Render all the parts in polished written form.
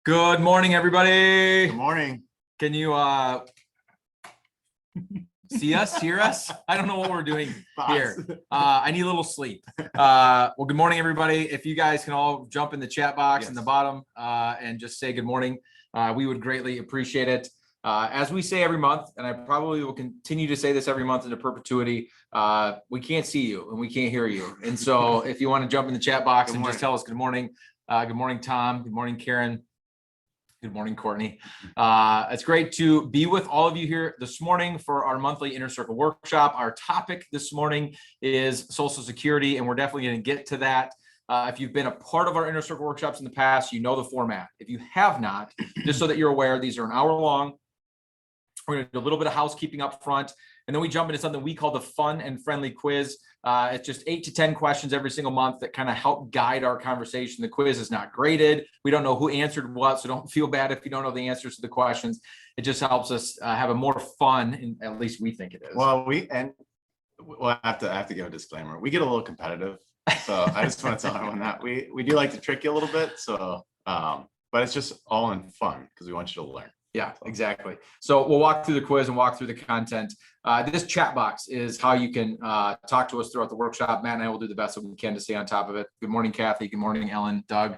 Good morning, everybody. Good morning. Can you see us, hear us? I don't know what we're doing here. I need a little sleep. Well, good morning, everybody. If you guys can all jump in the chat box in the bottom and just say good morning, we would greatly appreciate it. As we say every month, and I probably will continue to say this every month into perpetuity, we can't see you and we can't hear you. And so if you want to jump in the chat box and just tell us good morning. Good morning, Tom. Good morning, Karen. Good morning, Courtney. It's great to be with all of you here this morning for our monthly Inner Circle workshop. Our topic this morning is Social Security, and we're definitely going to get to that. If you've been a part of our Inner Circle workshops in the past, you know the format. If you have not, just so that you're aware, these are an hour long. We're going to do a little bit of housekeeping up front, and then we jump into something we call the fun and friendly quiz. It's just 8 to 10 questions every single month that kind of help guide our conversation. The quiz is not graded. We don't know who answered what, so don't feel bad if you don't know the answers to the questions. It just helps us have a more fun, and at least we think it is. Well, we'll have to give a disclaimer. We get a little competitive, so I just want to tell everyone that we do like to trick you a little bit. So, but it's just all in fun because we want you to learn. Yeah, exactly. So we'll walk through the quiz and walk through the content. This chat box is how you can talk to us throughout the workshop. Matt and I will do the best that we can to stay on top of it. Good morning, Kathy. Good morning, Ellen, Doug,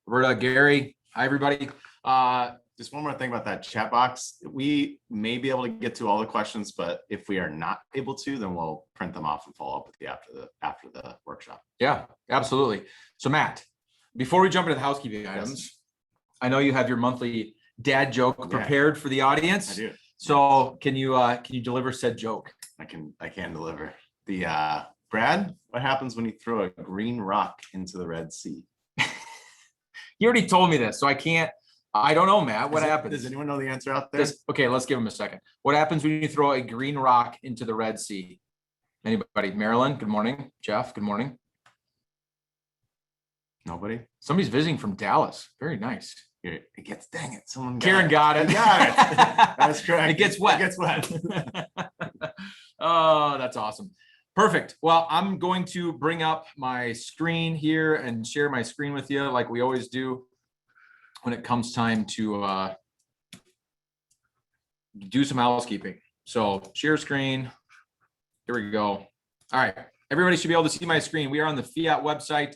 Roberta, Gary. Hi, everybody. Just one more thing about that chat box. We may be able to get to all the questions, but if we are not able to, then we'll print them off and follow up with you after the workshop. Yeah, absolutely. So Matt, before we jump into the housekeeping items, I know you have your monthly dad joke prepared for the audience. I do. So can you deliver said joke? I can deliver. Brad, what happens when you throw a green rock into the Red Sea? You already told me this, so I don't know, Matt. What happens? Does anyone know the answer out there? Okay, let's give him a second. What happens when you throw a green rock into the Red Sea? Anybody? Marilyn, good morning. Jeff, good morning. Nobody? Somebody's visiting from Dallas. Very nice. It gets, dang it, someone Karen got it. Got it. That's correct. It gets wet. It gets wet. Oh, that's awesome. Perfect. Well, I'm going to bring up my screen here and share my screen with you like we always do when it comes time to do some housekeeping. So share screen. Here we go. All right. Everybody should be able to see my screen. We are on the Fiat website.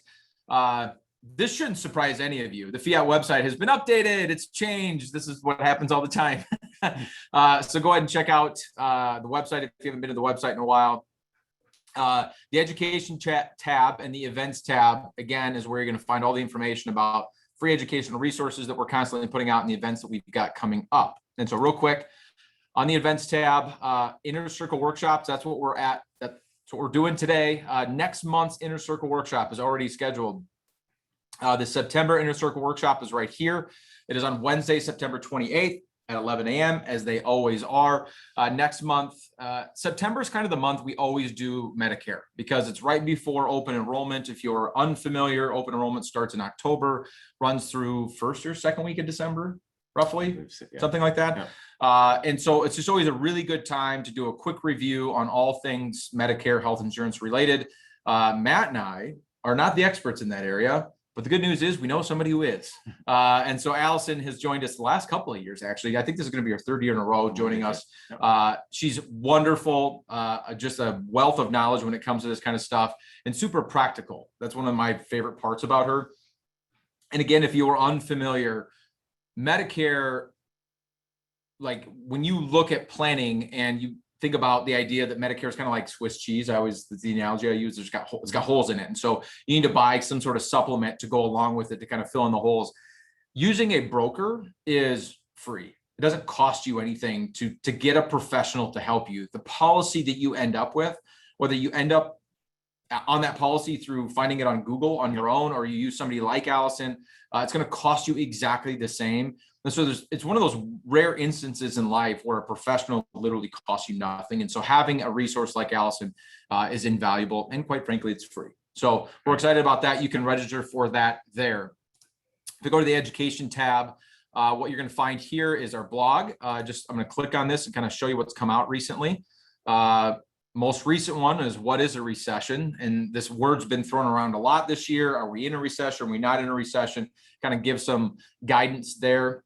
This shouldn't surprise any of you. The Fiat website has been updated. It's changed. This is what happens all the time. So go ahead and check out the website if you haven't been to the website in a while. The education chat tab and the events tab, again, is where you're going to find all the information about free educational resources that we're constantly putting out and the events that we've got coming up. And so real quick, on the events tab, Inner Circle workshops, that's what we're at. That's what we're doing today. Next month's Inner Circle workshop is already scheduled. The September Inner Circle workshop is right here. It is on Wednesday, September 28th at 11 a.m. as they always are. Next month, September is kind of the month we always do Medicare because it's right before open enrollment. If you're unfamiliar, open enrollment starts in October, runs through first or second week of December, roughly, something like that. Yeah. And so it's just always a really good time to do a quick review on all things Medicare health insurance related. Matt and I are not the experts in that area. But the good news is we know somebody who is. And so Allison has joined us the last couple of years, actually. I think this is going to be her third year in a row joining us. She's wonderful, just a wealth of knowledge when it comes to this kind of stuff and super practical. That's one of my favorite parts about her. And again, if you are unfamiliar, Medicare, like when you look at planning and you think about the idea that Medicare is kind of like Swiss cheese. That's the analogy I use. It's got holes in it. And so you need to buy some sort of supplement to go along with it to kind of fill in the holes. Using a broker is free. It doesn't cost you anything to get a professional to help you. The policy that you end up with, whether you end up on that policy through finding it on Google on your own, or you use somebody like Allison, it's going to cost you exactly the same. And so it's one of those rare instances in life where a professional literally costs you nothing. And so having a resource like Allison is invaluable. And quite frankly, it's free. So we're excited about that. You can register for that there. If you go to the education tab, what you're going to find here is our blog. I'm going to click on this and kind of show you what's come out recently. most recent one is what is a recession? And this word's been thrown around a lot this year. Are we in a recession? Are we not in a recession? Kind of give some guidance there.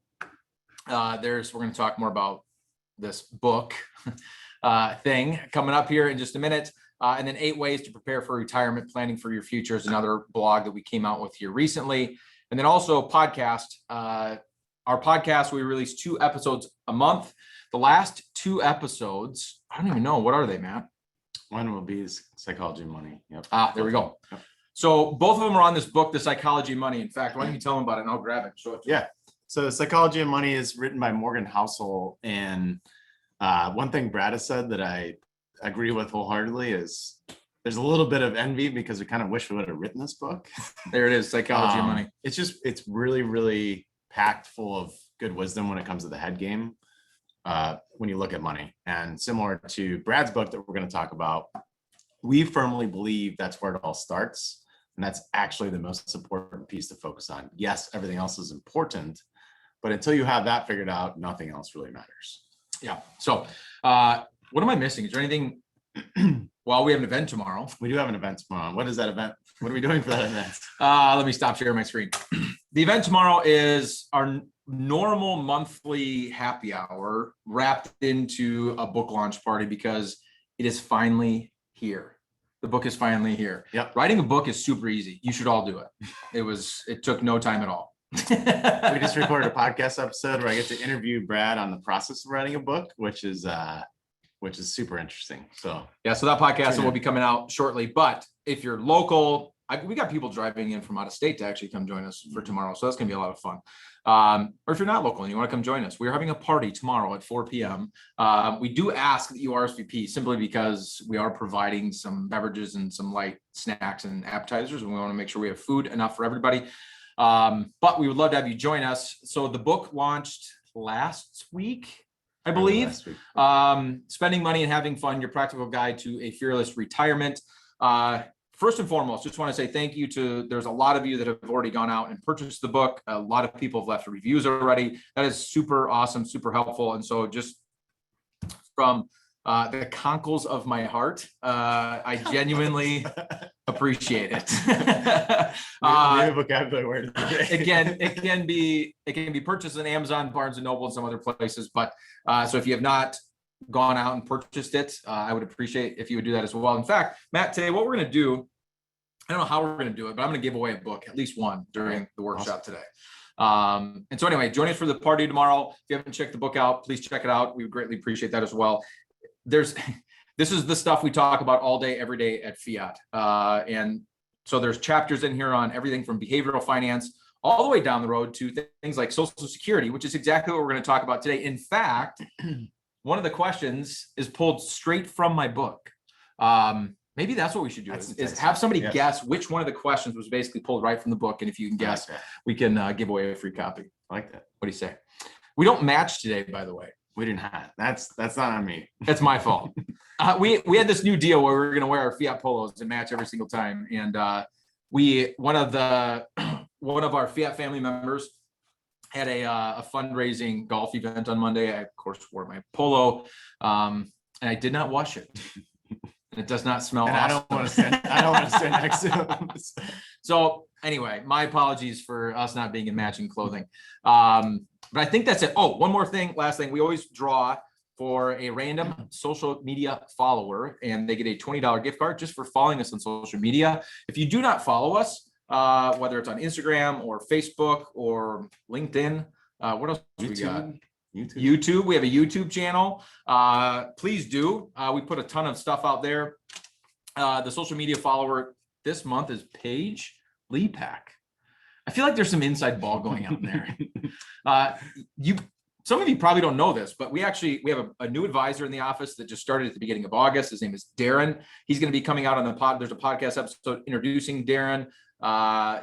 We're going to talk more about this book thing coming up here in just a minute. And then 8 ways to prepare for retirement, planning for your future is another blog that we came out with here recently. And then also podcast. Our podcast, we release 2 episodes a month. The last 2 episodes, I don't even know. What are they, Matt? One will be Psychology and Money. Yep. There we go. Yep. So both of them are on this book, The Psychology of Money. In fact, why don't you tell them about it and I'll grab it and show it to you. Yeah. So Psychology and Money is written by Morgan Housel. And one thing Brad has said that I agree with wholeheartedly is there's a little bit of envy because we kind of wish we would have written this book. There it is, Psychology of Money. It's really, really packed full of good wisdom when it comes to the head game. When you look at money, and similar to Brad's book that we're going to talk about, we firmly believe that's where it all starts. And that's actually the most important piece to focus on. Yes, everything else is important, but until you have that figured out, nothing else really matters. Yeah. So what am I missing? Is there anything? Well, we have an event tomorrow. We do have an event tomorrow. What is that event? What are we doing for that event? Let me stop sharing my screen. The event tomorrow is our normal monthly happy hour wrapped into a book launch party because it is finally here. The book is finally here. Yep. Writing a book is super easy. You should all do it. It took no time at all. We just recorded a podcast episode where I get to interview Brad on the process of writing a book, which is super interesting. So yeah, so that podcast will be coming out shortly. But if you're local, we got people driving in from out of state to actually come join us for tomorrow. So that's going to be a lot of fun. Or if you're not local and you want to come join us, we're having a party tomorrow at 4 p.m. We do ask that you RSVP simply because we are providing some beverages and some light snacks and appetizers. And we want to make sure we have food enough for everybody. But we would love to have you join us. So the book launched last week, I believe. Spending money and having fun, your practical guide to a fearless retirement. First and foremost, just want to say thank you there's a lot of you that have already gone out and purchased the book. A lot of people have left reviews already. That is super awesome, super helpful. And so just from the conkles of my heart, I genuinely appreciate it. New vocabulary word. Again, it can be purchased on Amazon, Barnes and Noble, and some other places. But so if you have not gone out and purchased it, I would appreciate if you would do that as well. In fact, Matt, today what we're going to do, I don't know how we're going to do it, but I'm going to give away a book, at least one, during the workshop today. And so anyway, join us for the party tomorrow. If you haven't checked the book out, please check it out. We would greatly appreciate that as well. This is the stuff we talk about all day, every day at Fiat. And so there's chapters in here on everything from behavioral finance all the way down the road to things like Social Security, which is exactly what we're going to talk about today. In fact, one of the questions is pulled straight from my book. Maybe that's what we should do is have somebody guess which one of the questions was basically pulled right from the book. And if you can guess, we can give away a free copy. I like that. What do you say? We don't match today, by the way. We do not. That's not on me. That's my fault. We had this new deal where we were going to wear our Fiat polos and match every single time. And one of our Fiat family members had a fundraising golf event on Monday. I of course wore my polo, and I did not wash it. And it does not smell. And awesome. I don't want to stand next to him. So anyway, my apologies for us not being in matching clothing. But I think that's it. Oh, one more thing, last thing. We always draw for a random social media follower, and they get a $20 gift card just for following us on social media. If you do not follow us, whether it's on Instagram or Facebook or LinkedIn, what else do we got? YouTube. We have a YouTube channel. Please do. We put a ton of stuff out there. The social media follower this month is Paige Lepak. I feel like there's some inside ball going on there. Some of you probably don't know this, but we have a new advisor in the office that just started at the beginning of August. His name is Darren. He's going to be coming out on the pod. There's a podcast episode introducing Darren.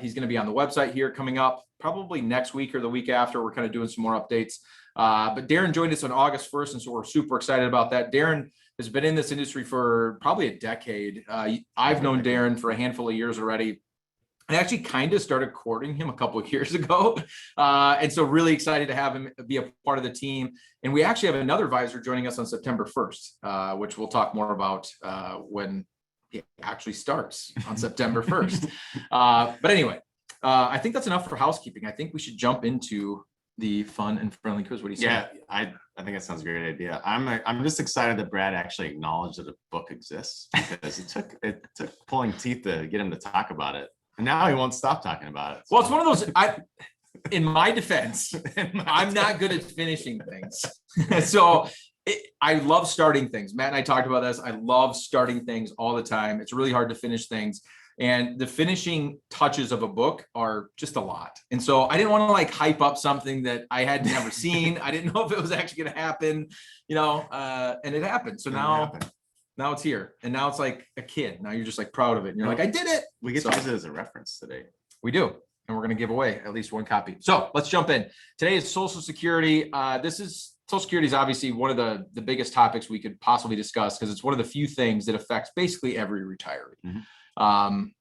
He's going to be on the website here coming up probably next week or the week after. We're kind of doing some more updates. But Darren joined us on August 1st, and so we're super excited about that. Darren has been in this industry for probably a decade. I've known Darren for a handful of years already. I actually kind of started courting him a couple of years ago. And so really excited to have him be a part of the team. And we actually have another advisor joining us on September 1st, which we'll talk more about when it actually starts on September 1st. But anyway, I think that's enough for housekeeping. I think we should jump into the fun and friendly quiz. What do you say? Yeah, I think that sounds a great idea. I'm just excited that Brad actually acknowledged that a book exists, because it took pulling teeth to get him to talk about it. And now he won't stop talking about it. Well, it's one of those, in my defense, I'm not good at finishing things. So I love starting things. Matt and I talked about this. I love starting things all the time. It's really hard to finish things. And the finishing touches of a book are just a lot. And so I didn't want to like hype up something that I had never seen. I didn't know if it was actually going to happen, and it happened. So now it's here. And now it's like a kid. Now you're just like proud of it. And you're like, I did it. We get to use it as a reference today. We do. And we're going to give away at least one copy. So let's jump in. Today is Social Security. Social Security is obviously one of the biggest topics we could possibly discuss, because it's one of the few things that affects basically every retiree.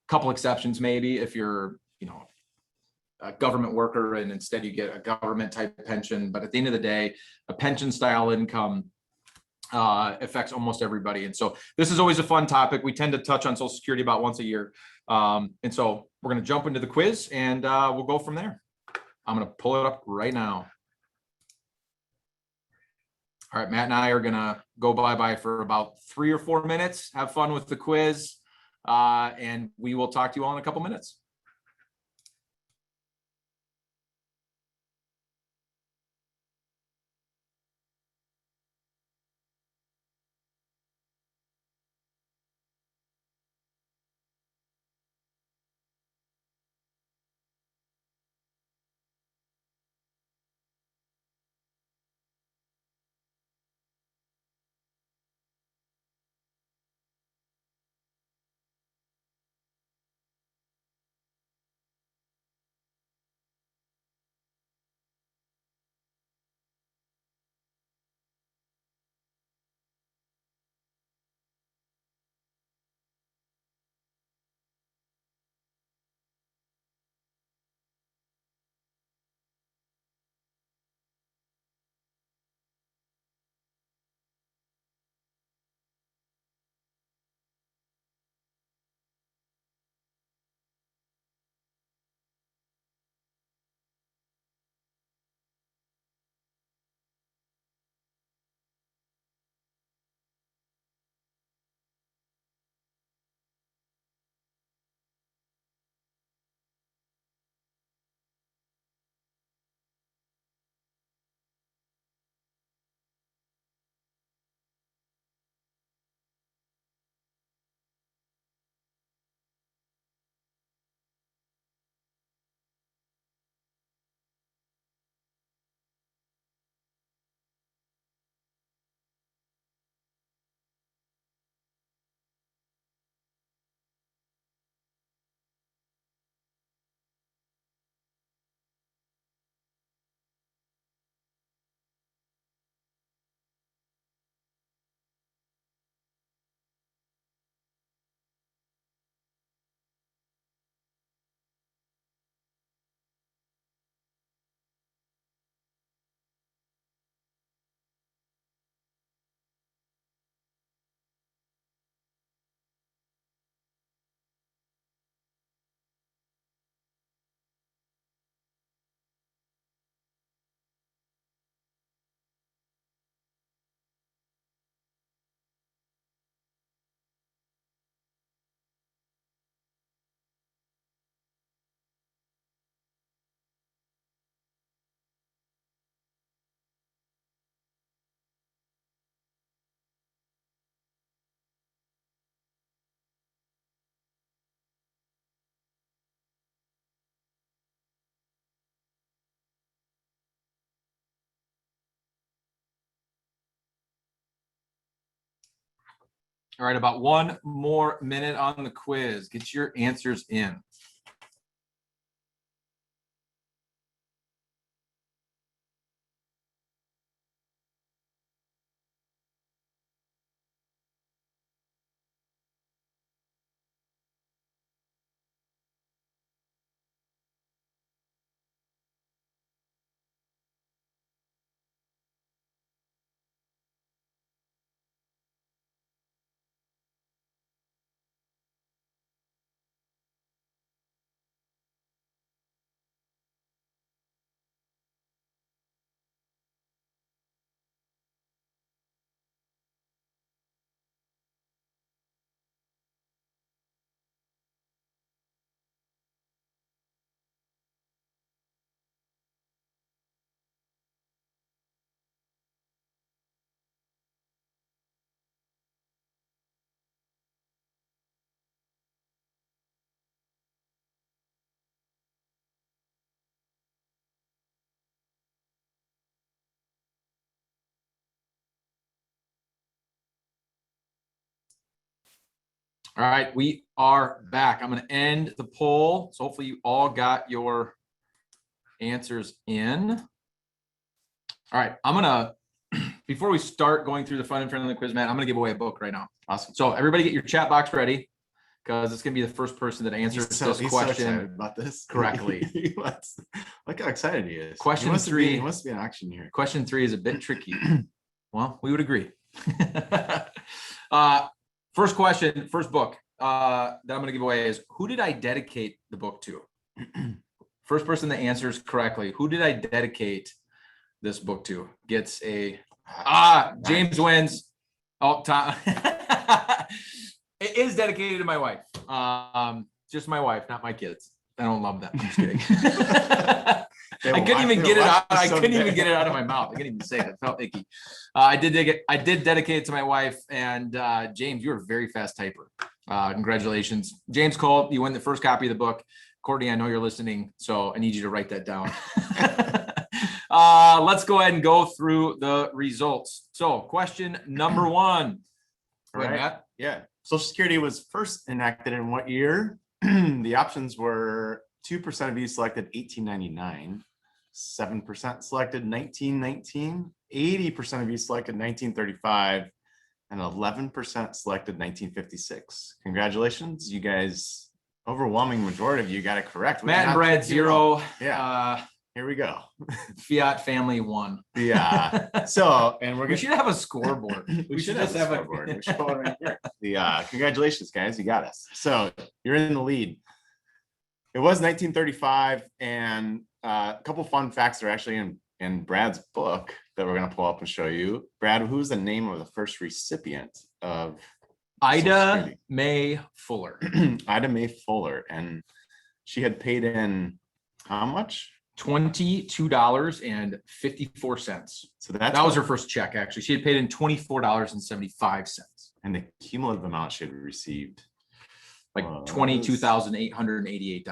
Couple exceptions, maybe if you're, a government worker and instead you get a government type pension. But at the end of the day, a pension style income affects almost everybody. And so this is always a fun topic. We tend to touch on Social Security about once a year. And so we're going to jump into the quiz and we'll go from there. I'm going to pull it up right now. All right, Matt and I are going to go bye-bye for about 3 or 4 minutes. Have fun with the quiz. And we will talk to you all in a couple minutes. All right, about 1 more minute on the quiz. Get your answers in. All right, we are back. I'm going to end the poll. So hopefully you all got your answers in. All right, I'm going to, before we start going through the fun and friendly quiz, Matt, I'm going to give away a book right now. Awesome. So everybody get your chat box ready, because it's going to be the first person that answers He's this so question excited about this correctly. Look how excited he is. Question he must three. He must be an auctioneer. Question 3 is a bit tricky. Well, we would agree. First question, first book that I'm going to give away is, who did I dedicate the book to? First person that answers correctly, who did I dedicate this book to, gets a James wins. Oh, Tom. It is dedicated to my wife. Just my wife, not my kids. I don't love that. I'm just kidding. I couldn't even get it out. I couldn't even get it out of my mouth. I couldn't even say it. It felt icky. I did dedicate it to my wife. And James, you're a very fast typer. Congratulations, James Cole. You win the first copy of the book. Courtney, I know you're listening, so I need you to write that down. Let's go ahead and go through the results. So, question number 1. Right. Matt? Yeah. Social Security was first enacted in what year? The options were 2% of you selected 1899, 7% selected 1919, 80% of you selected 1935, and 11% selected 1956. Congratulations, you guys. Overwhelming majority of you got it correct. Matt and Brad 0. Yeah. Here we go. Fiat family 1. Yeah. So, and We should have a scoreboard. We should just have a scoreboard. We should put it right here. Congratulations, guys. You got us. So you're in the lead. It was 1935, and a couple fun facts are actually in Brad's book that we're going to pull up and show you. Brad, who's the name of the first recipient of Ida Mae Fuller? Ida Mae Fuller, and she had paid in how much? $22.54. So that was her first check. Actually, she had paid in $24.75, and the cumulative amount she had received like $22,888,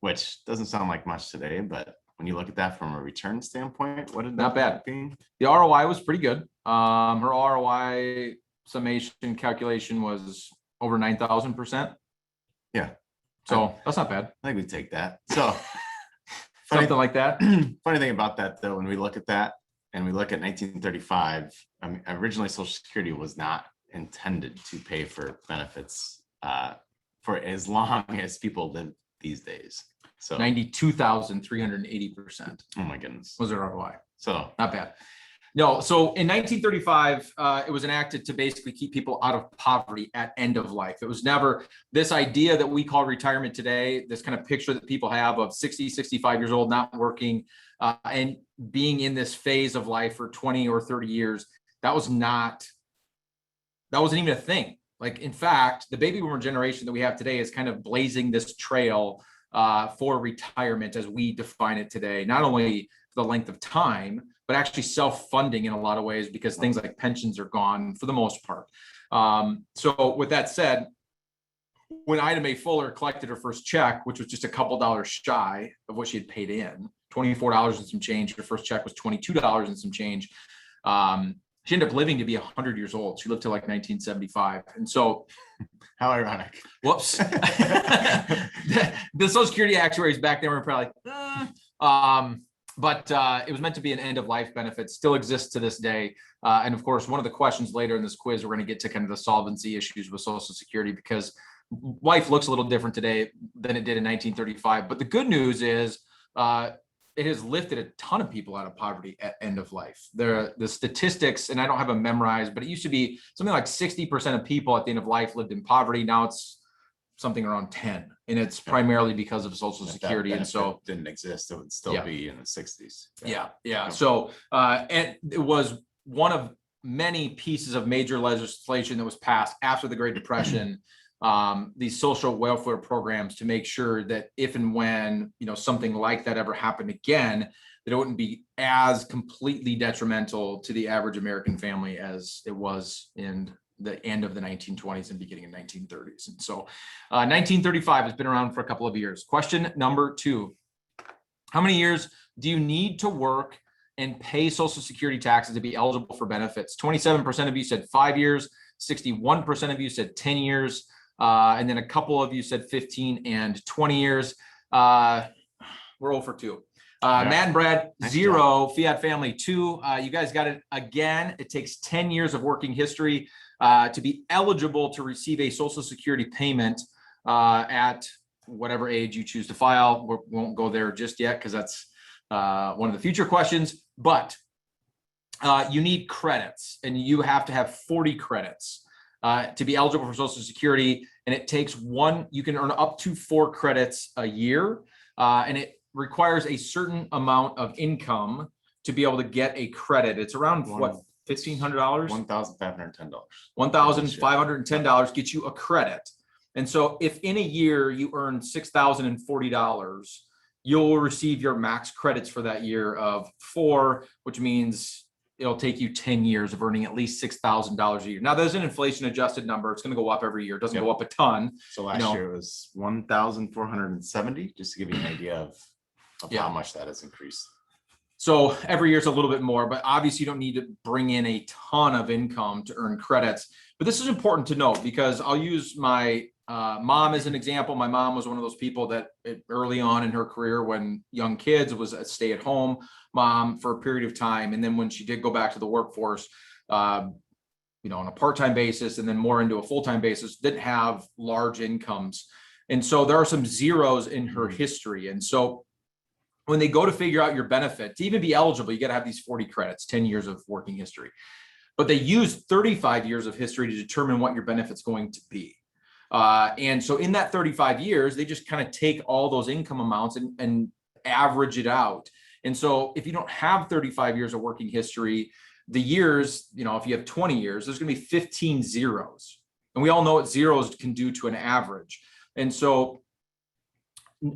which doesn't sound like much today, but when you look at that from a return standpoint, what did that not bad be? The ROI was pretty good. Her ROI summation calculation was over 9,000%. Yeah, so that's not bad. I think we take that. So something like that. Funny thing about that, though, when we look at that and we look at 1935, I mean, originally Social Security was not intended to pay for benefits for as long as people live these days. So 92,380%. Oh my goodness. Was their ROI. So not bad. No, so in 1935, it was enacted to basically keep people out of poverty at end of life. It was never this idea that we call retirement today, this kind of picture that people have of 60, 65 years old, not working, and being in this phase of life for 20 or 30 years. That wasn't even a thing. Like, in fact, the baby boomer generation that we have today is kind of blazing this trail for retirement as we define it today, not only the length of time, but actually self-funding in a lot of ways, because things like pensions are gone for the most part. So with that said, when Ida Mae Fuller collected her first check, which was just a couple dollars shy of what she had paid in, $24 and some change, her first check was $22 and some change. She ended up living to be 100 years old. She lived to like 1975. And so, how ironic. Whoops. The Social Security actuaries back then were probably like, but it was meant to be an end of life benefit, still exists to this day. And of course, one of the questions later in this quiz, we're going to get to kind of the solvency issues with Social Security, because life looks a little different today than it did in 1935. But the good news is it has lifted a ton of people out of poverty at end of life. The statistics, and I don't have them memorized, but it used to be something like 60% of people at the end of life lived in poverty. Now it's something around 10, and it's primarily because of Social Security. And so didn't exist, it would still be in the 60s. Yeah. So and it was one of many pieces of major legislation that was passed after the Great Depression, these social welfare programs, to make sure that if and when something like that ever happened again, that it wouldn't be as completely detrimental to the average American family as it was in the end of the 1920s and beginning of 1930s. And so 1935 has been around for a couple of years. Question number 2. How many years do you need to work and pay Social Security taxes to be eligible for benefits? 27% of you said 5 years. 61% of you said 10 years. And then a couple of you said 15 and 20 years. We're 0 for 2. Matt and Brad, Nice 0. Fiat family, 2. You guys got it again. It takes 10 years of working history to be eligible to receive a Social Security payment at whatever age you choose to file. We won't go there just yet because that's one of the future questions. But you need credits, and you have to have 40 credits to be eligible for Social Security. And it takes you can earn up to 4 credits a year. And it requires a certain amount of income to be able to get a credit. It's around what, $1,500? $1,510. $1,510 gets you a credit. And so if in a year you earn $6,040, you'll receive your max credits for that year of 4, which means it'll take you 10 years of earning at least $6,000 a year. Now, there's an inflation adjusted number. It's going to go up every year. It doesn't go up a ton. So last year it was 1,470, just to give you an idea of how much that has increased. So every year is a little bit more, but obviously you don't need to bring in a ton of income to earn credits. But this is important to note because I'll use my mom as an example. My mom was one of those people that early on in her career, when young kids, was a stay-at-home mom for a period of time. And then when she did go back to the workforce, on a part-time basis and then more into a full-time basis, didn't have large incomes. And so there are some zeros in her history. And so when they go to figure out your benefit, to even be eligible, you got to have these 40 credits, 10 years of working history. But they use 35 years of history to determine what your benefit's going to be. And so in that 35 years, they just kind of take all those income amounts and average it out. And so if you don't have 35 years of working history, the years, if you have 20 years, there's going to be 15 zeros. And we all know what zeros can do to an average. And so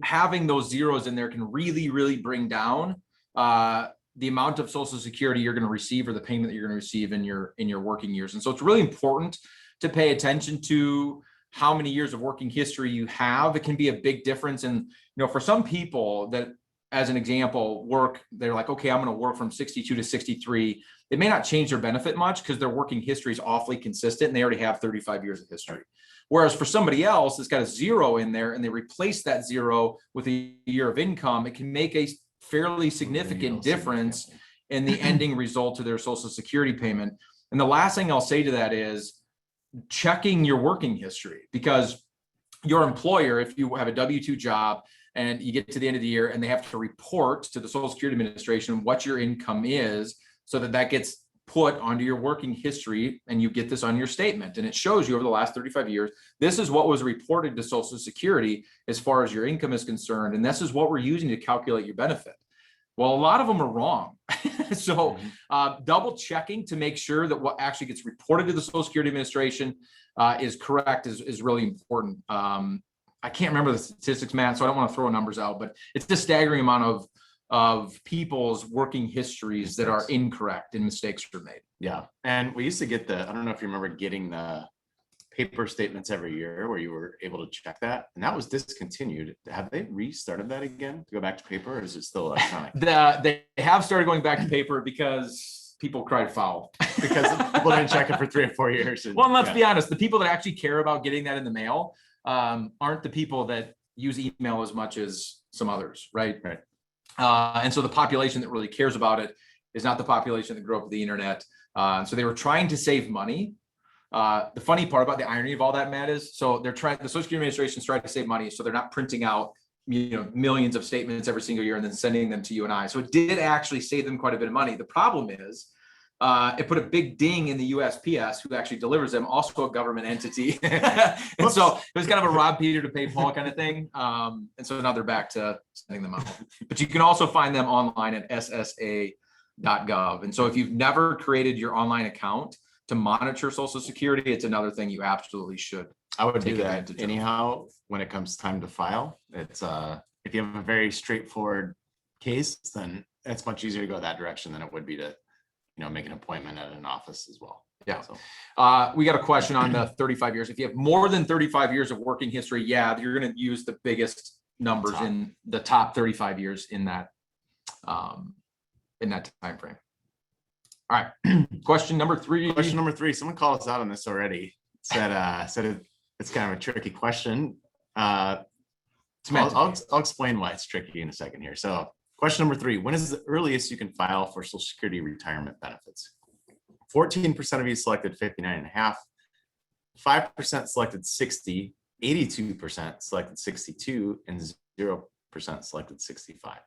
having those zeros in there can really, really bring down the amount of Social Security you're going to receive, or the payment that you're going to receive in your working years. And so it's really important to pay attention to how many years of working history you have. It can be a big difference. And, for some people that, as an example, they're like, okay, I'm going to work from 62 to 63. It may not change their benefit much because their working history is awfully consistent and they already have 35 years of history. Whereas for somebody else that's got a 0 in there and they replace that 0 with a year of income, it can make a fairly significant difference in the ending result to their Social Security payment. And the last thing I'll say to that is checking your working history, because your employer, if you have a W-2 job and you get to the end of the year and they have to report to the Social Security Administration what your income is, so that gets put onto your working history and you get this on your statement. And it shows you over the last 35 years, this is what was reported to Social Security as far as your income is concerned. And this is what we're using to calculate your benefit. Well, a lot of them are wrong. So double checking to make sure that what actually gets reported to the Social Security Administration is correct is really important. I can't remember the statistics, Matt, so I don't want to throw numbers out, but it's a staggering amount of people's working histories that are incorrect and mistakes are made. Yeah. And we used to get I don't know if you remember getting the paper statements every year where you were able to check that, and that was discontinued. Have they restarted that again to go back to paper, or is it still electronic? They have started going back to paper because people cried foul. Because people didn't check it for 3 or 4 years. Well, and let's be honest, the people that actually care about getting that in the mail aren't the people that use email as much as some others, right? Right. And so the population that really cares about it is not the population that grew up with the internet. So they were trying to save money. The funny part about the irony of all that, Matt, is the Social Security Administration is trying to save money, so they're not printing out millions of statements every single year and then sending them to you and I. So it did actually save them quite a bit of money. The problem is it put a big ding in the USPS, who actually delivers them, also a government entity. And so it was kind of a rob Peter to pay Paul kind of thing. And so now they're back to sending them out. But you can also find them online at ssa.gov. And so if you've never created your online account to monitor Social Security, it's another thing you absolutely should. I would do that anyhow when it comes time to file. It's if you have a very straightforward case, then it's much easier to go that direction than it would be to make an appointment at an office as well. Yeah. So we got a question on the 35 years. If you have more than 35 years of working history, you're going to use the biggest numbers in the top 35 years in that time frame. All right. Question number 3. Someone called us out on this already. Said it's kind of a tricky question. It's meant to be. I'll explain why it's tricky in a second here. So question number 3, when is the earliest you can file for Social Security retirement benefits? 14% of you selected 59.5, 5% selected 60, 82% selected 62, and 0% selected 65.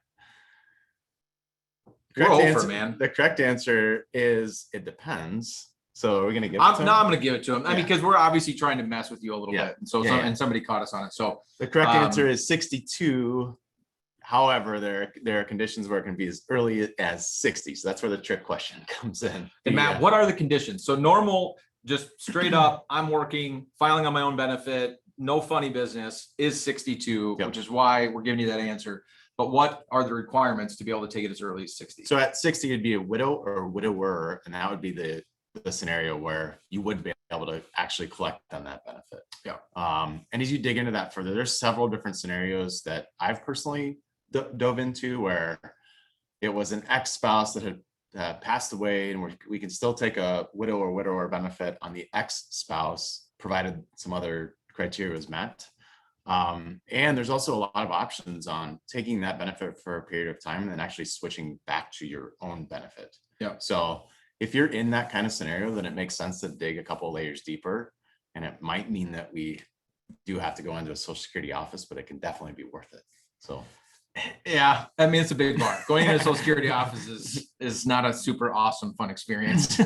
We're over, man. The correct answer is it depends. So we're gonna give it to him? I'm going to give it to him. I mean, Yeah. because we're obviously trying to mess with you a little Yeah. bit. And so, Yeah, yeah. and somebody caught us on it. So The correct answer is 62. However, there are conditions where it can be as early as 60. So that's where the trick question comes in. And Matt, what are the conditions? So normal, just straight up, I'm working, filing on my own benefit, no funny business is 62, Yep. which is why we're giving you that answer. But what are the requirements to be able to take it as early as 60? So at 60, it'd be a widow or widower, and that would be the scenario where you would be able to actually collect on that benefit. Yeah. And as you dig into that further, there's several different scenarios that I've personally dove into where it was an ex-spouse that had passed away, and we can still take a widow or widower benefit on the ex-spouse, provided some other criteria was met. And there's also a lot of options on taking that benefit for a period of time and then actually switching back to your own benefit. Yeah. So if you're in that kind of scenario, then it makes sense to dig a couple layers deeper. And it might mean that we do have to go into a Social Security office, but it can definitely be worth it. So Yeah, I mean, it's a big bar. Going into a Social Security office is not a super awesome, fun experience,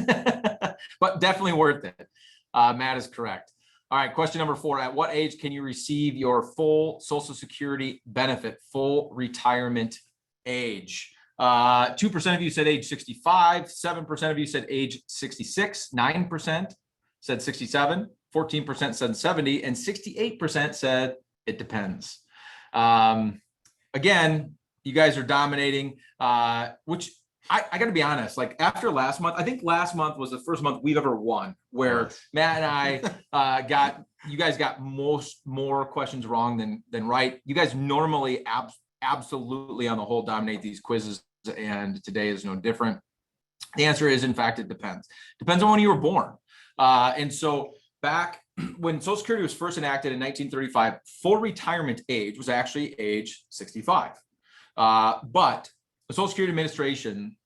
but definitely worth it. Matt is correct. All right, question number 4. At what age can you receive your full Social Security benefit, full retirement age? 2% of you said age 65, 7% of you said age 66, 9% said 67, 14% said 70, and 68% said it depends. Again, you guys are dominating, which I got to be honest, like after last month, I think last month was the first month we've ever won where Matt and I you guys got more questions wrong than right. You guys normally absolutely on the whole dominate these quizzes, and today is no different. The answer is, in fact, it depends. Depends on when you were born. And so back when Social Security was first enacted in 1935, full retirement age was actually age 65. But the Social Security Administration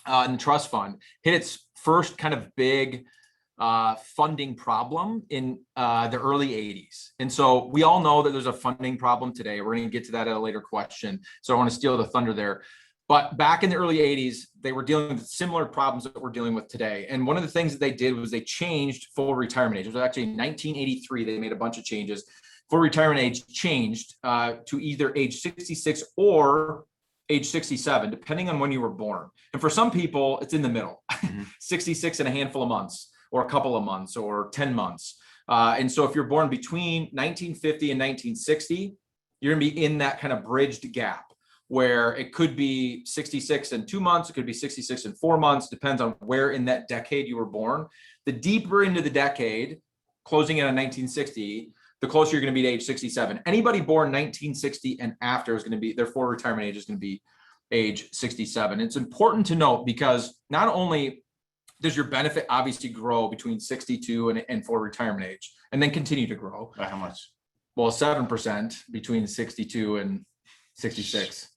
and the trust fund hit its first kind of big funding problem in the early 80s. And so we all know that there's a funding problem today. We're going to get to that at a later question. So I want to steal the thunder there. But back in the early 80s, they were dealing with similar problems that we're dealing with today. And one of the things that they did was they changed full retirement age. It was actually in 1983, they made a bunch of changes. Full retirement age changed to either age 66 or age 67, depending on when you were born. And for some people, it's in the middle, 66 in a handful of months, or a couple of months, or 10 months. And so if you're born between 1950 and 1960, you're gonna be in that kind of bridged gap where it could be 66 in 2 months, it could be 66 in 4 months, depends on where in that decade you were born. The deeper into the decade, closing in on 1960, the closer you're going to be to age 67. Anybody born 1960 and after is going to be, their full retirement age is going to be age 67. It's important to note because not only does your benefit obviously grow between 62 and full retirement age, and then continue to grow. by how much? Well, 7% between 62 and 66.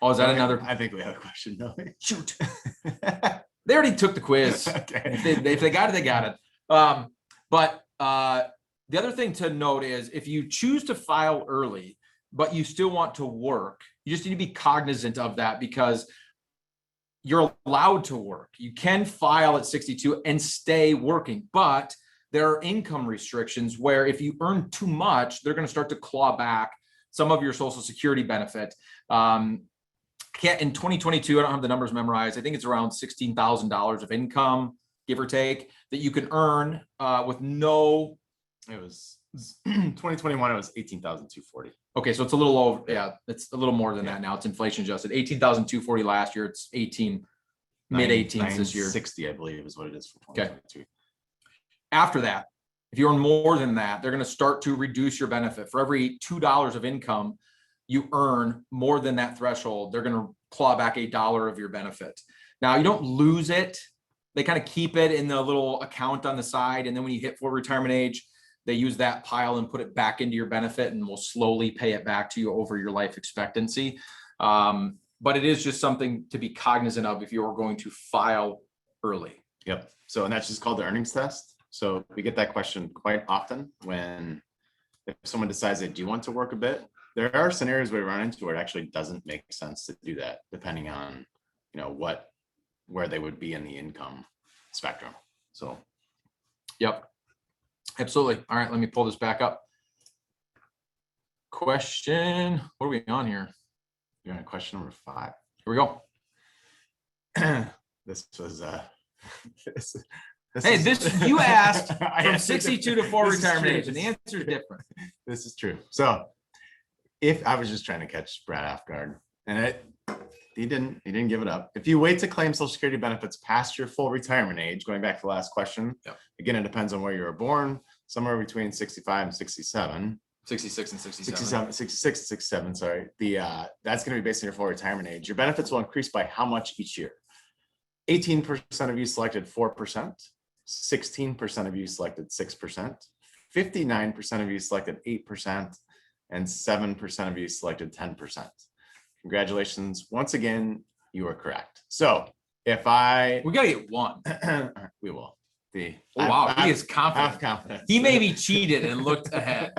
Oh, is that another? I think we have a question. No. Shoot. They already took the quiz. Okay. If they got it, they got it. But the other thing to note is if you choose to file early, but you still want to work, you just need to be cognizant of that because you're allowed to work. You can file at 62 and stay working, but there are income restrictions where if you earn too much, they're going to start to claw back some of your Social Security benefit. In 2022, I don't have the numbers memorized. I think it's around $16,000 of income, give or take, that you can earn with no. It was 2021. It was 18,240. Okay, so it's a little over. Yeah, it's a little more than that now. It's inflation adjusted. 18,240 last year. It's mid 18s this year. 60, I believe, is what it is for 2022. Okay. After that, if you earn more than that, they're going to start to reduce your benefit. For every $2 of income you earn more than that threshold, they're going to claw back $1 of your benefit. Now, you don't lose it. They kind of keep it in the little account on the side. And then when you hit full retirement age, they use that pile and put it back into your benefit and will slowly pay it back to you over your life expectancy. But it is just something to be cognizant of if you're going to file early. Yep. So, and that's just called the earnings test. So we get that question quite often when if someone decides they do want to work a bit. There are scenarios we run into where it actually doesn't make sense to do that, depending on, where they would be in the income spectrum. So, yep, absolutely. All right, let me pull this back up. Question, what are we on here? you're on question number 5. Here we go. This was You asked I from asked it 62 to 4 This is retirement true. age, and the answer is different. This is true. So if I was just trying to catch Brad off guard, and he didn't give it up. If you wait to claim Social Security benefits past your full retirement age, going back to the last question, Yep. Again, it depends on where you were born, somewhere between 65 and 67. 66 and 67. 66 and 67, sorry. That's going to be based on your full retirement age. Your benefits will increase by how much each year? 18% of you selected 4%, 16% of you selected 6%, 59% of you selected 8%, and 7% of you selected 10%. Congratulations. Once again, you are correct. So if We gotta get one. we will. Oh, wow, he is confident. confidence. He maybe cheated and looked ahead.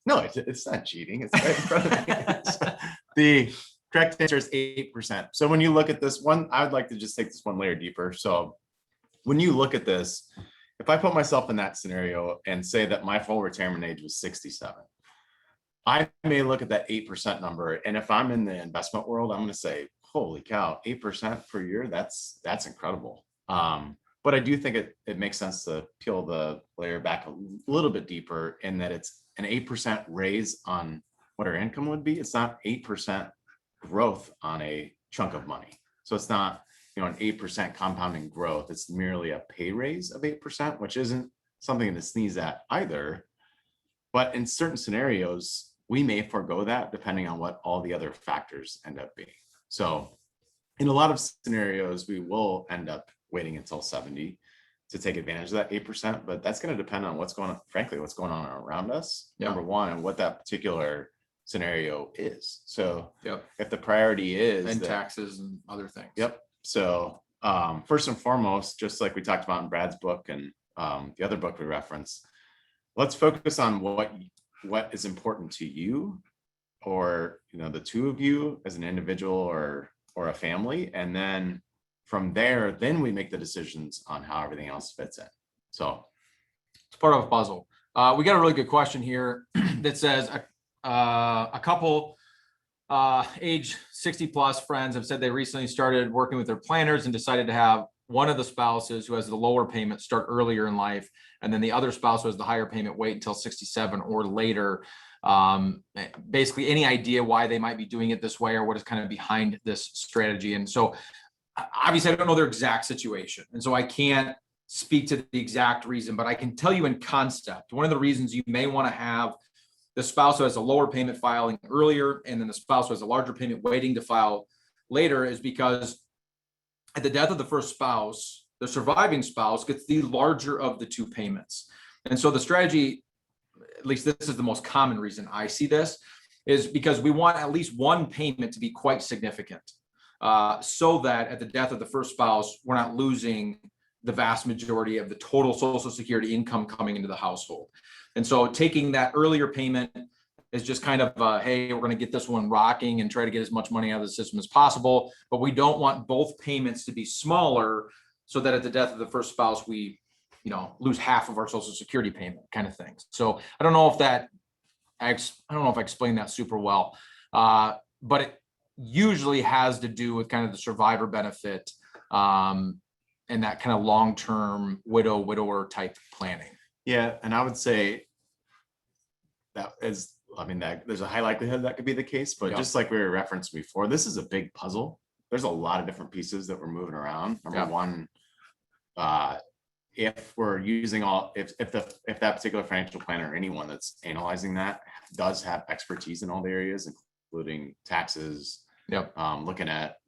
No, it's not cheating. It's right in front of me. The correct answer is 8%. So when you look at this one, I would like to just take this one layer deeper. So when you look at this, if I put myself in that scenario and say that my full retirement age was 67, I may look at that 8% number. And if I'm in the investment world, I'm going to say, holy cow, 8% per year. That's incredible. But I do think it makes sense to peel the layer back a little bit deeper in that it's an 8% raise on what our income would be. It's not 8% growth on a chunk of money. So it's not, an 8% compounding growth. It's merely a pay raise of 8%, which isn't something to sneeze at either. But in certain scenarios, we may forego that depending on what all the other factors end up being. So in a lot of scenarios, we will end up waiting until 70 to take advantage of that 8%, but that's going to depend on what's going on around us. Yeah. Number one, and what that particular scenario is. So Yep. if the priority is And that- taxes and other things. Yep. So first and foremost, just like we talked about in Brad's book and the other book we referenced, let's focus on what is important to you, or the two of you as an individual or a family, and then from there, then we make the decisions on how everything else fits in. So It's part of a puzzle. We got a really good question here that says a couple age 60 plus friends have said they recently started working with their planners and decided to have one of the spouses who has the lower payment start earlier in life, and then the other spouse who has the higher payment wait until 67 or later. Basically, any idea why they might be doing it this way or what is kind of behind this strategy? And so obviously I don't know their exact situation, and so I can't speak to the exact reason, but I can tell you in concept, one of the reasons you may want to have the spouse who has a lower payment filing earlier and then the spouse who has a larger payment waiting to file later is because at the death of the first spouse, the surviving spouse gets the larger of the two payments. And so the strategy, at least this is the most common reason I see this, is because we want at least one payment to be quite significant, so that at the death of the first spouse, we're not losing the vast majority of the total Social Security income coming into the household. And so taking that earlier payment is just kind of, hey, we're going to get this one rocking and try to get as much money out of the system as possible. But we don't want both payments to be smaller so that at the death of the first spouse, we, lose half of our Social Security payment kind of thing. So I don't know if I explained that super well, but it usually has to do with kind of the survivor benefit and that kind of long-term widower type planning. yeah, and I would say there's a high likelihood that could be the case, but Yeah. just like we were referenced before, this is a big puzzle. There's a lot of different pieces that we're moving around. Number Yeah. one, if we're using if that particular financial planner or anyone that's analyzing that does have expertise in all the areas, including taxes, Yep. looking at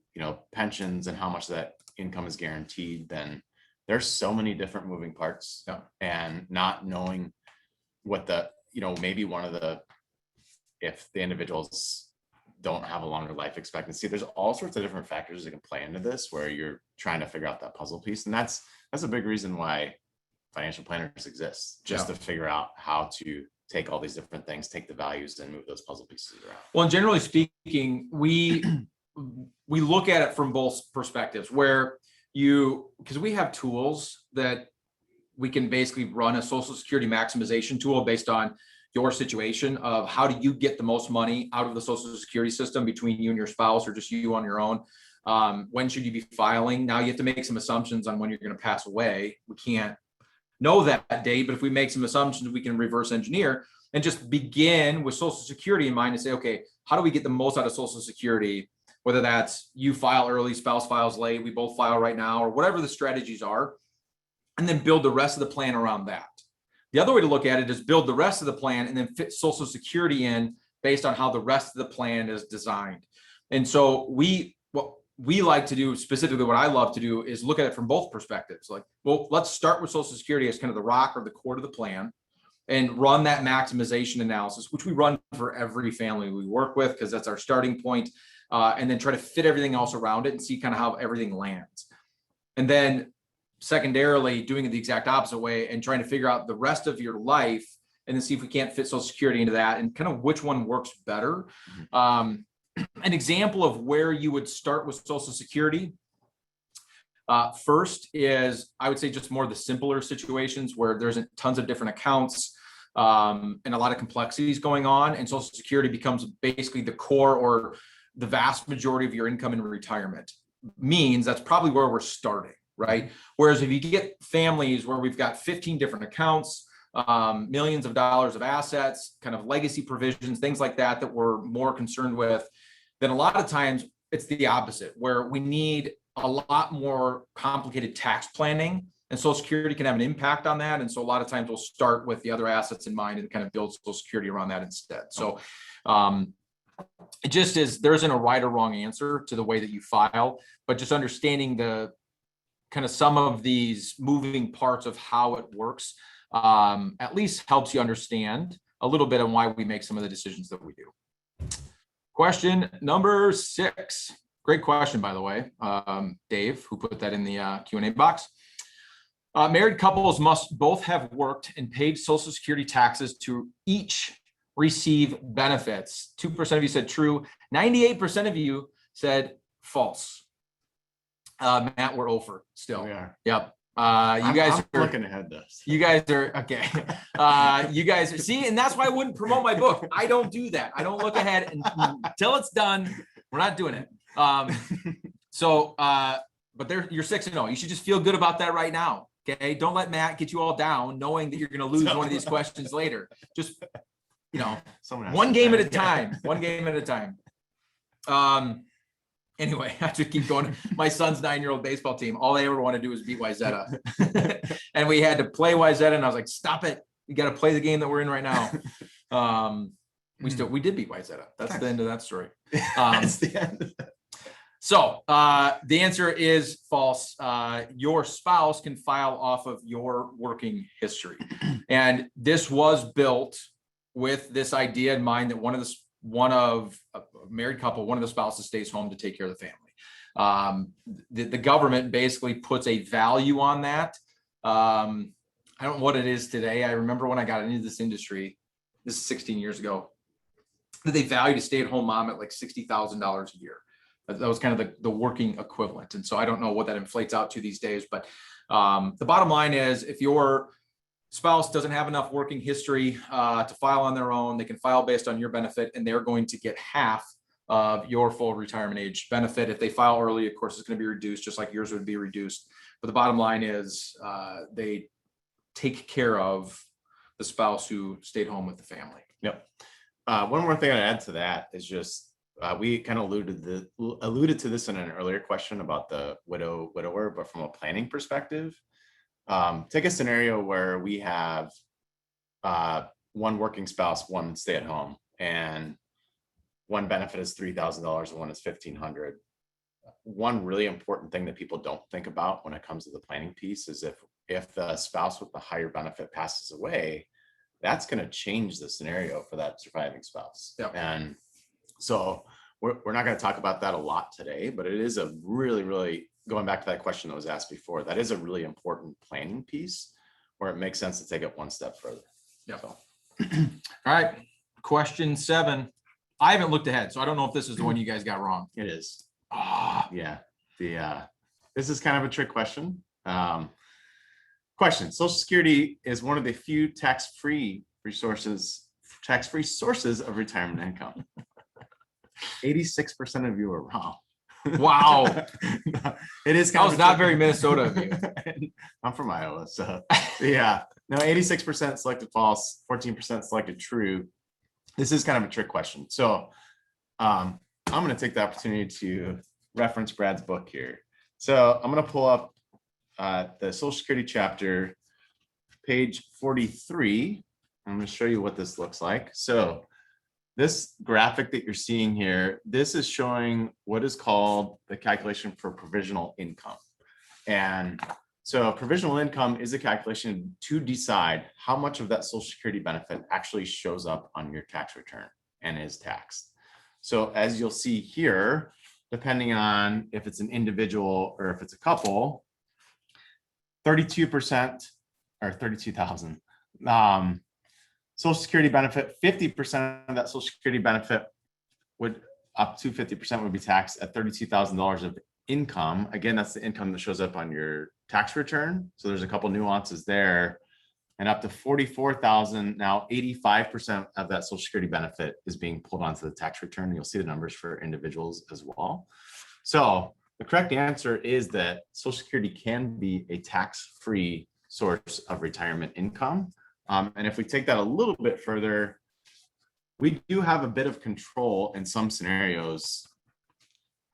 pensions and how much that income is guaranteed, then there's so many different moving parts. Yeah. And not knowing what the, maybe one of the, if the individuals don't have a longer life expectancy, there's all sorts of different factors that can play into this where you're trying to figure out that puzzle piece. And that's a big reason why financial planners exist, just to figure out how to take all these different things, take the values and move those puzzle pieces around. Well, and generally speaking, we look at it from both perspectives where because we have tools that we can basically run a Social Security maximization tool based on your situation of how do you get the most money out of the Social Security system between you and your spouse or just you on your own. When should you be filing? Now you have to make some assumptions on when you're going to pass away. We can't know that date, but if we make some assumptions, we can reverse engineer and just begin with Social Security in mind and say, okay, how do we get the most out of Social Security? Whether that's you file early, spouse files late, we both file right now, or whatever the strategies are, and then build the rest of the plan around that. The other way to look at it is build the rest of the plan and then fit Social Security in based on how the rest of the plan is designed. And so what we like to do, specifically what I love to do, is look at it from both perspectives. Like, well, let's start with Social Security as kind of the rock or the core of the plan and run that maximization analysis, which we run for every family we work with because that's our starting point. And then try to fit everything else around it and see kind of how everything lands. And then secondarily, doing it the exact opposite way and trying to figure out the rest of your life and then see if we can't fit Social Security into that and kind of which one works better. An example of where you would start with Social Security first is, I would say, just more of the simpler situations where there's tons of different accounts and a lot of complexities going on. And Social Security becomes basically the core or the vast majority of your income in retirement. Means that's probably where we're starting, right? Whereas if you get families where we've got 15 different accounts, millions of dollars of assets, kind of legacy provisions, things like that, that we're more concerned with, then a lot of times it's the opposite, where we need a lot more complicated tax planning, and Social Security can have an impact on that. And so a lot of times we'll start with the other assets in mind and kind of build Social Security around that instead. So it just is, there isn't a right or wrong answer to the way that you file, but just understanding the kind of some of these moving parts of how it works at least helps you understand a little bit on why we make some of the decisions that we do. Question number 6. Great question, by the way, Dave, who put that in the Q&A box. Married couples must both have worked and paid Social Security taxes to each receive benefits. 2% of you said true. 98% of you said false. Matt, we're over still. We are. Yep. You guys I'm are looking ahead this. You guys are okay. You guys see, and that's why I wouldn't promote my book. I don't do that. I don't look ahead until it's done. We're not doing it. But you're 6-0. You should just feel good about that right now. Okay. Don't let Matt get you all down, knowing that you're going to lose one of these questions later. Just, one game at a time. One game at a time. Anyway, I just keep going. My son's 9-year-old baseball team, all they ever want to do is beat Wayzata. And we had to play Wayzata, and I was like, stop it. You got to play the game that we're in right now. We did beat Wayzata. That's the end of that story. That's the end. So the answer is false. Your spouse can file off of your working history. And this was built with this idea in mind that one of a married couple, one of the spouses stays home to take care of the family. The government basically puts a value on that. I don't know what it is today. I remember when I got into this industry, this is 16 years ago, that they valued a stay-at-home mom at like $60,000 a year. That was kind of the working equivalent. And so I don't know what that inflates out to these days, but the bottom line is if your spouse doesn't have enough working history to file on their own, they can file based on your benefit, and they're going to get half of your full retirement age benefit. If they file early, of course, it's going to be reduced, just like yours would be reduced. But the bottom line is they take care of the spouse who stayed home with the family. Yep. One more thing I'd add to that is just we kind of alluded to this in an earlier question about the widower, but from a planning perspective. Take a scenario where we have one working spouse, one stay at home, and one benefit is $3,000 and one is $1,500. One really important thing that people don't think about when it comes to the planning piece is if the spouse with the higher benefit passes away, that's going to change the scenario for that surviving spouse. Yep. And so we're not going to talk about that a lot today, but it is a really, really, going back to that question that was asked before, that is a really important planning piece where it makes sense to take it one step further. Yep. So, All right. Question 7. I haven't looked ahead, so I don't know if this is the one you guys got wrong. it is. Ah, Yeah. This is kind of a trick question. Question: Social Security is one of the few tax-free sources of retirement income. 86% of you are wrong. wow. It is That kind was of not very Minnesota of you. I'm from Iowa, so yeah. No, 86% selected false, 14% selected true. This is kind of a trick question. So I'm going to take the opportunity to reference Brad's book here. So I'm going to pull up the Social Security chapter, page 43. I'm going to show you what this looks like. So this graphic that you're seeing here, this is showing what is called the calculation for provisional income. And so provisional income is a calculation to decide how much of that Social Security benefit actually shows up on your tax return and is taxed. So as you'll see here, depending on if it's an individual or if it's a couple, 32% or 32,000. Social Security benefit, 50% of that Social Security benefit would, up to 50% would be taxed at $32,000 of income. Again, that's the income that shows up on your tax return. So there's a couple nuances there. And up to 44,000, now 85% of that Social Security benefit is being pulled onto the tax return. You'll see the numbers for individuals as well. So the correct answer is that Social Security can be a tax-free source of retirement income. And if we take that a little bit further, we do have a bit of control in some scenarios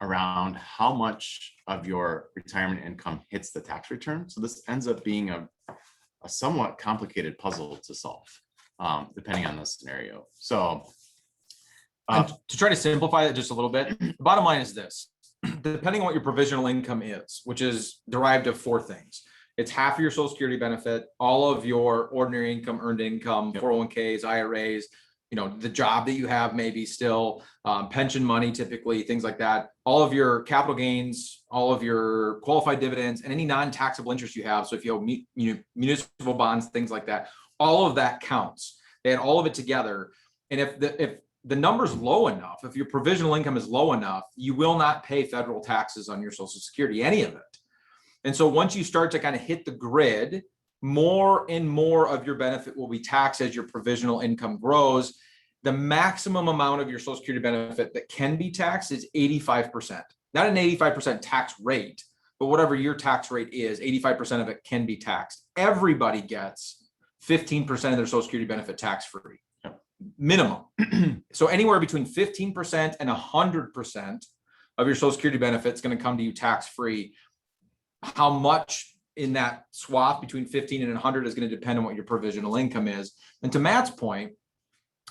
around how much of your retirement income hits the tax return. So this ends up being a somewhat complicated puzzle to solve, depending on the scenario. So And to try to simplify it just a little bit, the bottom line is this: depending on what your provisional income is, which is derived of 4 things. It's half of your Social Security benefit, all of your ordinary income, earned income, Yep. 401ks, IRAs, the job that you have maybe still, pension money, typically, things like that. All of your capital gains, all of your qualified dividends, and any non-taxable interest you have. So if you have municipal bonds, things like that, all of that counts. They add all of it together. And if the number's low enough, if your provisional income is low enough, you will not pay federal taxes on your Social Security, any of it. And so once you start to kind of hit the grid, more and more of your benefit will be taxed as your provisional income grows. The maximum amount of your Social Security benefit that can be taxed is 85%. Not an 85% tax rate, but whatever your tax rate is, 85% of it can be taxed. Everybody gets 15% of their Social Security benefit tax-free, minimum. So anywhere between 15% and 100% of your Social Security benefit is going to come to you tax-free. How much in that swath between 15 and 100 is going to depend on what your provisional income is. And to Matt's point,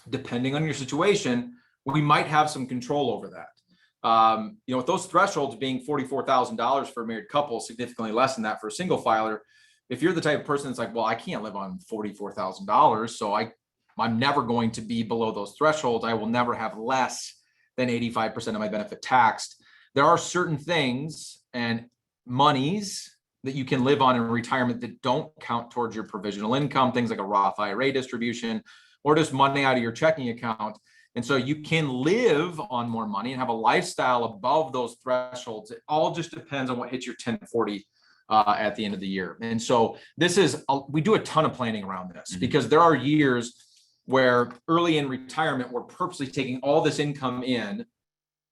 depending on your situation, we might have some control over that. With those thresholds being $44,000 for a married couple, significantly less than that for a single filer. If you're the type of person that's like, well, I can't live on $44,000, so I'm never going to be below those thresholds. I will never have less than 85% of my benefit taxed. There are certain things and monies that you can live on in retirement that don't count towards your provisional income, things like a Roth IRA distribution, or just money out of your checking account. And so you can live on more money and have a lifestyle above those thresholds. It all just depends on what hits your 1040 at the end of the year. And so we do a ton of planning around this, because there are years where early in retirement, we're purposely taking all this income in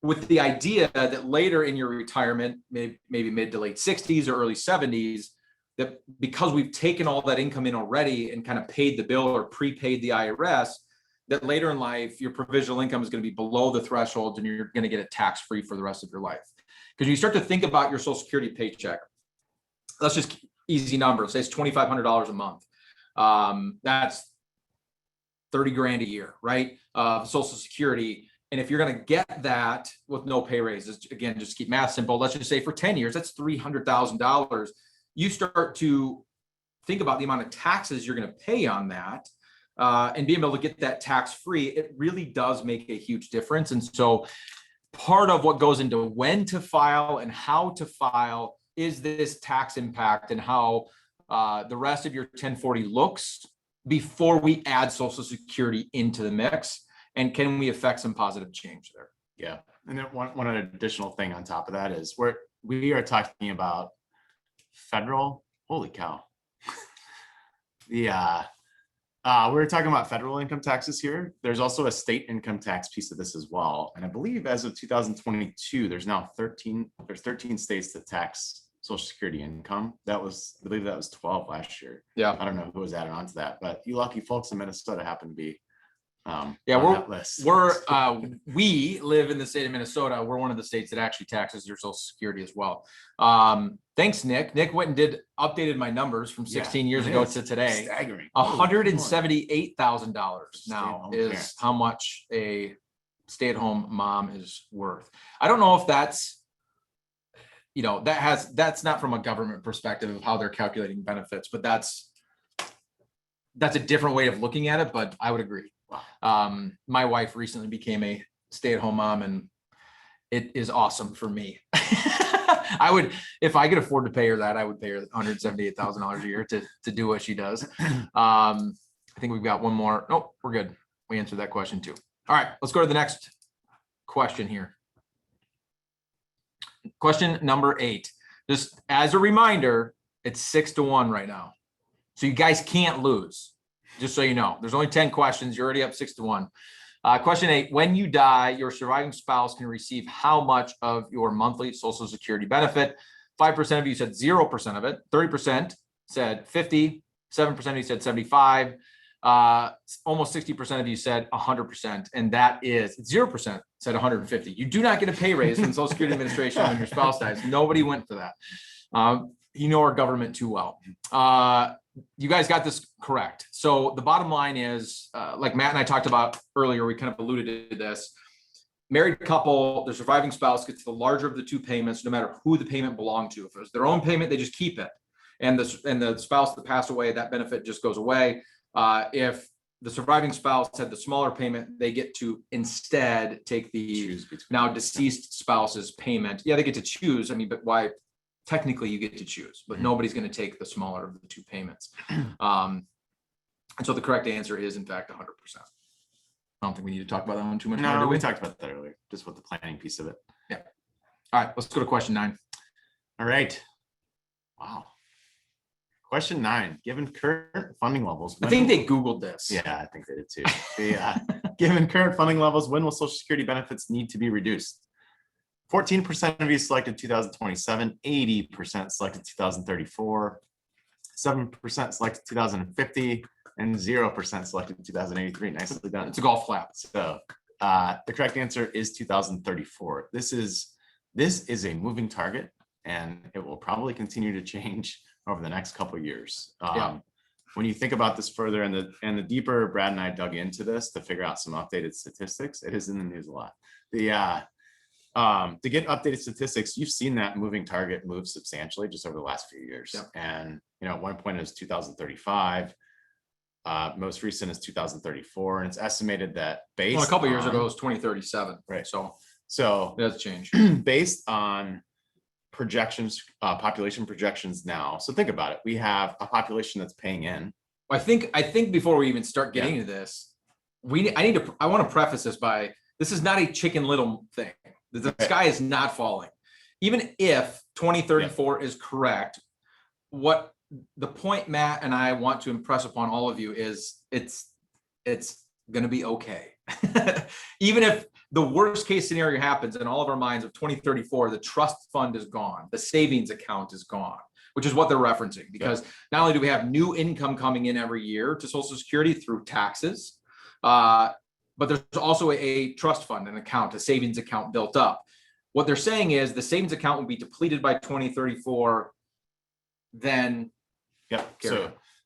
with the idea that later in your retirement, maybe mid to late 60s or early 70s, that because we've taken all that income in already and kind of paid the bill or prepaid the IRS, that later in life, your provisional income is going to be below the threshold and you're going to get it tax-free for the rest of your life. Because you start to think about your Social Security paycheck, let's just easy numbers, say it's $2,500 a month. That's 30 grand a year, right? Social Security. And if you're going to get that with no pay raises, again, just keep math simple. Let's just say for 10 years, that's $300,000. You start to think about the amount of taxes you're going to pay on that. and being able to get that tax-free, it really does make a huge difference. And so part of what goes into when to file and how to file is this tax impact and how the rest of your 1040 looks before we add Social Security into the mix. And can we affect some positive change there? Yeah. And then one additional thing on top of that is we are talking about federal, holy cow. We're talking about federal income taxes here. There's also a state income tax piece of this as well. And I believe as of 2022, there's 13 states that tax Social Security income. I believe that was 12 last year. Yeah. I don't know who was added on to that, but you lucky folks in Minnesota happen to be on that list. We live in the state of Minnesota. We're one of the states that actually taxes your Social Security as well. Thanks, Nick. Nick went and updated my numbers from 16 years ago to today. Staggering. $178,000 now is how much a stay-at-home mom is worth. I don't know if that's, that's not from a government perspective of how they're calculating benefits, but that's a different way of looking at it. But I would agree. My wife recently became a stay-at-home mom, and it is awesome for me. I would, if I could afford to pay her that, I would pay her $178,000 a year to do what she does. I think we've got one more. Nope, we're good. We answered that question too. All right, let's go to the next question here. Question number 8. Just as a reminder, it's 6-1 right now. So you guys can't lose. Just so you know, there's only 10 questions. You're already up 6-1. Question 8, when you die, your surviving spouse can receive how much of your monthly Social Security benefit? 5% of you said 0% of it. 30% said 50. 7% of you said 75. Almost 60% of you said 100%. And that is 0% said 150. You do not get a pay raise from the Social Security Administration when your spouse dies. Nobody went for that. You know our government too well. You guys got this correct. So the bottom line is, like Matt and I talked about earlier, we kind of alluded to this. Married couple, the surviving spouse gets the larger of the two payments, no matter who the payment belonged to. If it was their own payment, they just keep it. And the spouse that passed away, that benefit just goes away. If the surviving spouse had the smaller payment, they get to instead take the now deceased spouse's payment. Yeah, they get to choose. I mean, but why? Technically you get to choose, but nobody's going to take the smaller of the two payments. And so the correct answer is in fact 100%. I don't think we need to talk about that one too much. No, we talked about that earlier, just with the planning piece of it. Yeah. All right, let's go to question 9. All right. Wow. Question 9, given current funding levels. I think they Googled this. Yeah, I think they did too. Given current funding levels, when will Social Security benefits need to be reduced? 14% of you selected 2027, 80% selected 2034, 7% selected 2050, and 0% selected 2083. Nicely done. It's a golf clap. So the correct answer is 2034. This is a moving target, and it will probably continue to change over the next couple of years. When you think about this further and the deeper Brad and I dug into this to figure out some updated statistics, it is in the news a lot. To get updated statistics, you've seen that moving target move substantially just over the last few years. Yep. And at one point it was 2035. Most recent is 2034, and it's estimated that based a couple of years ago it was 2037. Right. So it has changed. Based on projections, population projections now. So think about it. We have a population that's paying in. I think before we even start getting into this, I want to preface this by, this is not a Chicken Little thing. The sky is not falling. Even if 2034 is correct, what the point Matt and I want to impress upon all of you is it's going to be okay. Even if the worst case scenario happens in all of our minds of 2034, the trust fund is gone, the savings account is gone, which is what they're referencing, because not only do we have new income coming in every year to Social Security through taxes, but there's also a trust fund, an account, a savings account built up. What they're saying is the savings account will be depleted by 2034. Then,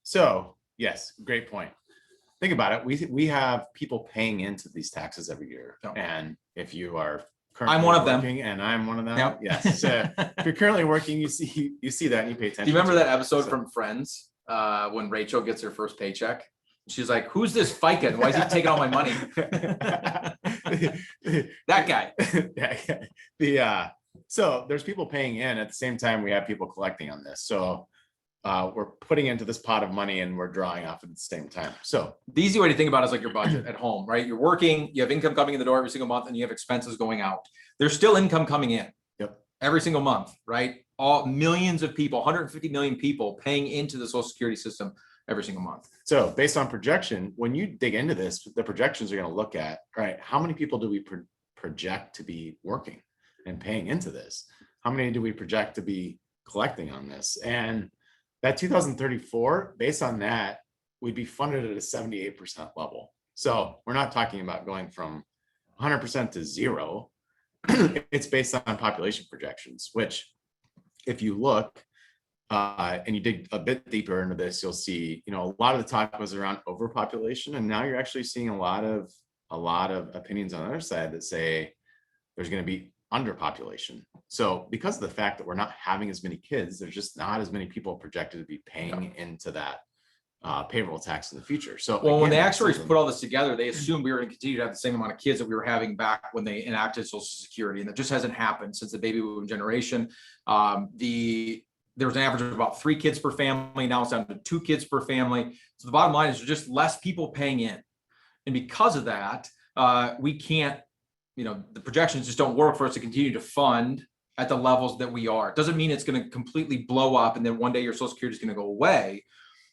So yes, great point. Think about it. We have people paying into these taxes every year, and if you are currently I'm one of them, and I'm one of them. Yep. Yes. So if you're currently working, you see that and you pay attention. Do you remember that episode from Friends when Rachel gets her first paycheck? She's like, who's this FICA? And why is he taking all my money? That guy. So there's people paying in at the same time we have people collecting on this. So we're putting into this pot of money and we're drawing off at the same time. So The easy way to think about it is like your budget at home, right? You're working, you have income coming in the door every single month, and you have expenses going out. There's still income coming in. Yep. Every single month, right? All millions of people, 150 million people paying into the Social Security system every single month. So based on projection, when you dig into this, the projections are going to look at, all right, how many people do we project to be working and paying into this? How many do we project to be collecting on this? And that 2034, based on that, we'd be funded at a 78% level. So we're not talking about going from 100% to zero. It's based on population projections, which if you look, and you dig a bit deeper into this, you'll see, a lot of the talk was around overpopulation, and now you're actually seeing a lot of opinions on the other side that say there's going to be underpopulation. So because of the fact that we're not having as many kids, there's just not as many people projected to be paying into that payroll tax in the future. So well, when the actuaries put all this together, they assumed we were going to continue to have the same amount of kids that we were having back when they enacted Social Security, and that just hasn't happened since the baby boom generation. There was an average of about 3 kids per family. Now it's down to 2 kids per family. So the bottom line is there's just less people paying in. And because of that, we can't, the projections just don't work for us to continue to fund at the levels that we are. It doesn't mean it's going to completely blow up and then one day your Social Security is going to go away.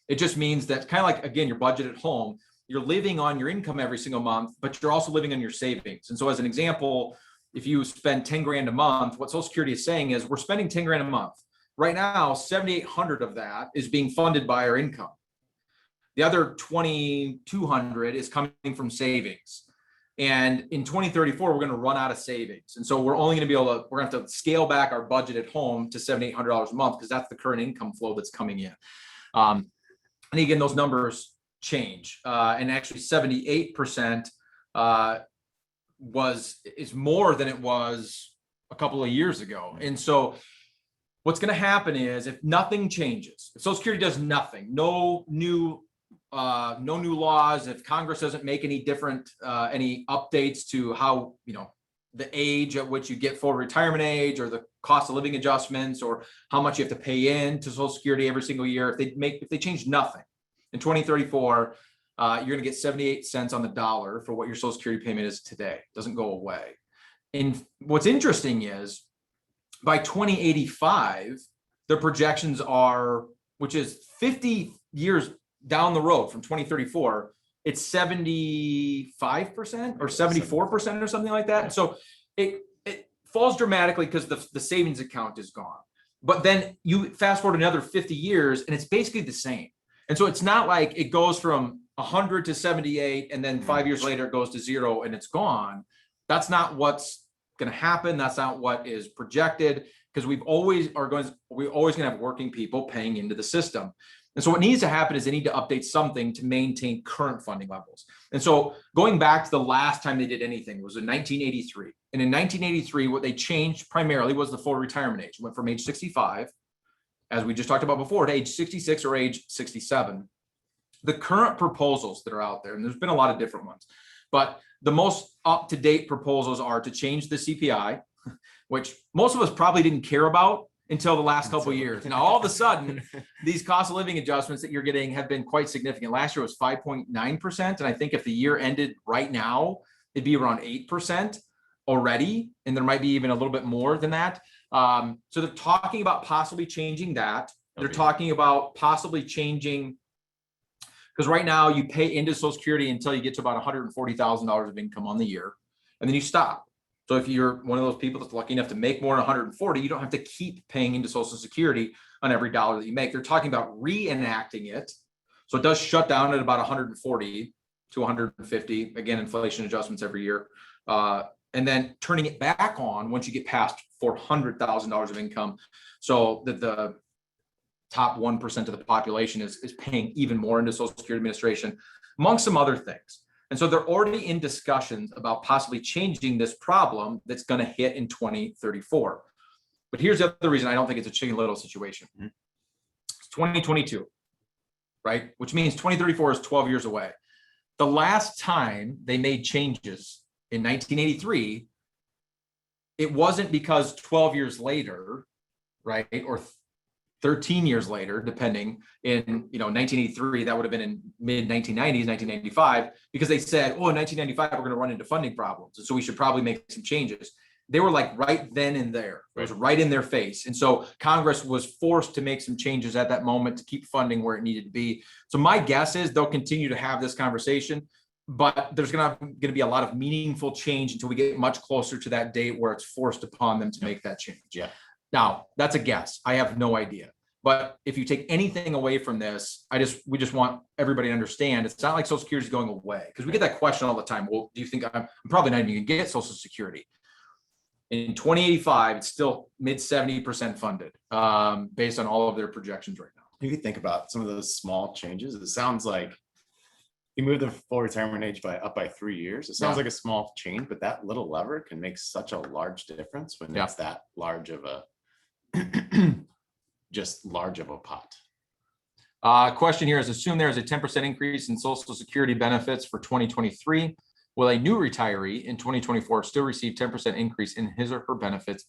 It just means that kind of like, again, your budget at home, you're living on your income every single month, but you're also living on your savings. And so as an example, if you spend 10 grand a month, what Social Security is saying is we're spending 10 grand a month. Right now, 7,800 of that is being funded by our income. The other 2,200 is coming from savings. And in 2034, we're going to run out of savings. And so we're only going to be we're going to have to scale back our budget at home to $7,800 a month because that's the current income flow that's coming in. And again, those numbers change. And actually 78% is more than it was a couple of years ago. And so what's going to happen is if nothing changes, if Social Security does nothing, no new laws, if Congress doesn't make any different, any updates to how, the age at which you get full retirement age or the cost of living adjustments or how much you have to pay in to Social Security every single year, if they change nothing in 2034, you're going to get 78 cents on the dollar for what your Social Security payment is today. It doesn't go away. And what's interesting is by 2085, the projections are, which is 50 years down the road from 2034, it's 75% or 74% or something like that. So it falls dramatically because the savings account is gone. But then you fast forward another 50 years and it's basically the same. And so it's not like it goes from 100 to 78 and then 5 years later it goes to 0 and it's gone. That's not what's going to happen. That's not what is projected because we're always going to have working people paying into the system. And so what needs to happen is they need to update something to maintain current funding levels. And so going back to the last time they did anything was in 1983. And in 1983, what they changed primarily was the full retirement age. It went from age 65, as we just talked about before, to age 66 or age 67. The current proposals that are out there, and there's been a lot of different ones, but the most up-to-date proposals are to change the CPI, which most of us probably didn't care about until the last couple of years. Now, all of a sudden, these cost of living adjustments that you're getting have been quite significant. Last year was 5.9%. And I think if the year ended right now, it'd be around 8% already. And there might be even a little bit more than that. So they're talking about possibly changing that. They're talking about possibly changing, because right now you pay into Social Security until you get to about $140,000 of income on the year, and then you stop. So if you're one of those people that's lucky enough to make more than 140, you don't have to keep paying into Social Security on every dollar that you make. They're talking about reenacting it. So it does shut down at about 140 to 150, again, inflation adjustments every year. And then turning it back on once you get past $400,000 of income. So that the top 1% of the population is paying even more into Social Security Administration, among some other things. And so they're already in discussions about possibly changing this problem that's going to hit in 2034. But here's the other reason I don't think it's a Chicken Little situation. It's 2022. right? Which means 2034 is 12 years away. The last time they made changes in 1983, it wasn't because 12 years later, right? Or 13 years later, depending in, 1983, that would have been in mid 1990s, 1995, because they said, oh, in 1995, we're going to run into funding problems. And so we should probably make some changes. They were like right then and there. It was right in their face. And so Congress was forced to make some changes at that moment to keep funding where it needed to be. So my guess is they'll continue to have this conversation, but there's going to be a lot of meaningful change until we get much closer to that date where it's forced upon them to make that change. Yeah. Now, that's a guess. I have no idea. But if you take anything away from this, we just want everybody to understand it's not like Social Security is going away, because we get that question all the time. Well, do you think I'm probably not even going to get Social Security? In 2085, it's still mid 70% funded based on all of their projections right now. You can think about some of those small changes. It sounds like you move the full retirement age up by 3 years. It sounds like a small change, but that little lever can make such a large difference when it's that large of a just large of a pot. Question here is, assume there is a 10% increase in Social Security benefits for 2023. Will a new retiree in 2024 still receive 10% increase in his or her benefits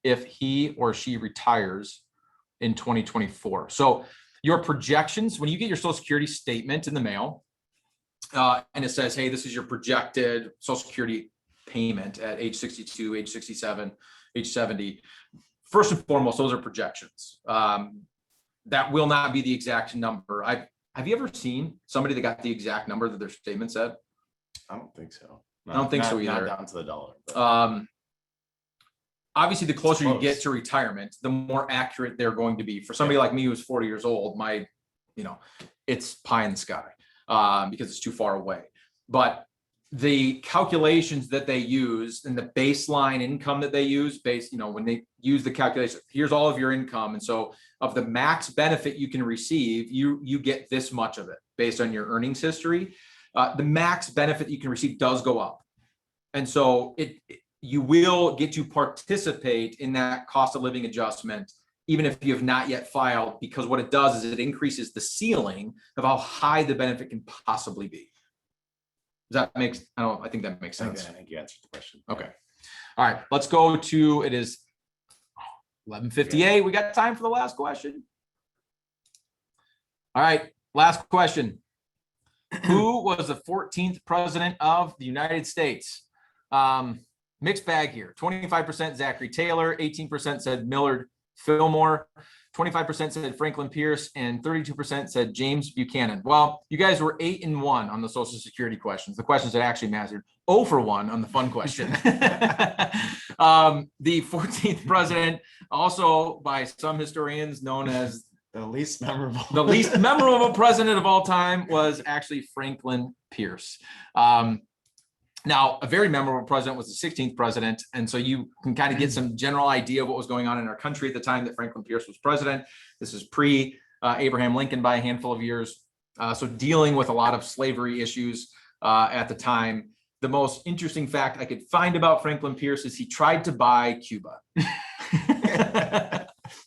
if he or she retires in 2024? So your projections, when you get your Social Security statement in the mail, and it says, hey, this is your projected Social Security payment at age 62, age 67, age 70. First and foremost, those are projections. That will not be the exact number. Have you ever seen somebody that got the exact number that their statement said? I don't think so. I don't think so either. Not down to the dollar. Obviously, the closer you get to retirement, the more accurate they're going to be. For somebody like me who's 40 years old, it's pie in the sky because it's too far away. But the calculations that they use and the baseline income that they use when they use the calculation, here's all of your income. And so of the max benefit you can receive, you get this much of it based on your earnings history. The max benefit you can receive does go up. And so you will get to participate in that cost of living adjustment, even if you have not yet filed, because what it does is it increases the ceiling of how high the benefit can possibly be. I think that makes sense. I think you answered the question. Okay. All right. Let's go to, it is 11:58. We got time for the last question. All right. Last question. Who was the 14th president of the United States? Mixed bag here. 25% Zachary Taylor, 18% said Millard Fillmore, 25% said Franklin Pierce, and 32% said James Buchanan. Well, you guys were 8-1 on the Social Security questions, the questions that actually mattered. 0 for 1 on the fun question. The 14th president, also by some historians known as the least memorable president of all time, was actually Franklin Pierce. Now, a very memorable president was the 16th president. And so you can kind of get some general idea of what was going on in our country at the time that Franklin Pierce was president. This is pre-Abraham Lincoln by a handful of years. So dealing with a lot of slavery issues at the time. The most interesting fact I could find about Franklin Pierce is he tried to buy Cuba.